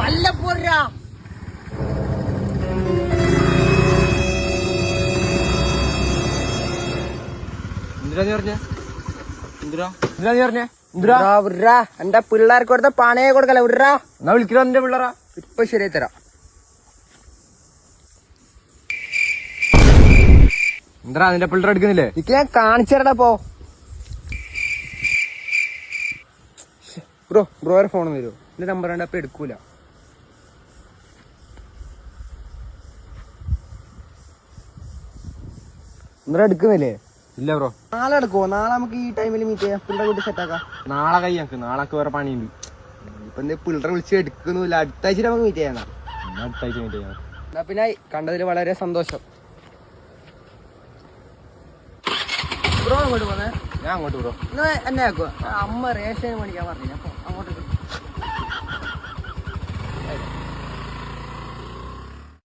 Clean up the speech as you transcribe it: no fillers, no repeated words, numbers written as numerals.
നല്ല പോരാ. എന്റെ പിള്ളേർക്ക് കൊടുത്ത പണയെ കൊടുക്കല വിടറാ. എന്നാ വിളിക്കണോ എന്റെ പിള്ളേരാ? ഇപ്പൊ ശരിയായി തരാം. എന്താ നിന്റെ പിള്ളേർ എടുക്കുന്നില്ലേ? എനിക്ക് ഞാൻ കാണിച്ചു തരടാ. പോ ബ്രോയുടെ ഫോൺ തരുമോ? എന്റെ നമ്പർ ഉണ്ട്. അപ്പൊ എടുക്കൂല. എന്താ എടുക്കുന്നില്ലേ? ഇല്ല ബ്രോ. നാളെ എടുക്കുവോ? നാളെ നമുക്ക് ഈ ടൈമിൽ മീറ്റ് ചെയ്യാം. പിള്ളേരെ കൂട്ടി സെറ്റ് ആക്കാം. നാളെ കഴിയാക്ക്. നാളെ വേറെ പണിയുണ്ട്. ഇപ്പൊ എന്താ പിള്ളേരെ വിളിച്ച് എടുക്കുന്നില്ല. അടുത്ത ആഴ്ച നമുക്ക് മീറ്റ് ചെയ്യാം. അടുത്ത ആഴ്ച മീറ്റ് ചെയ്യാം. എന്നാ പിന്നെ കണ്ടതിൽ വളരെ സന്തോഷം. ബ്രോ അങ്ങോട്ട് പോന്നെ. ഞാൻ അങ്ങോട്ട് ബ്രോ. എന്നാ എന്നെ ആക്കുവോ? അമ്മ റേഷൻ മേടിക്കാൻ പറഞ്ഞു. അപ്പൊ അങ്ങോട്ട്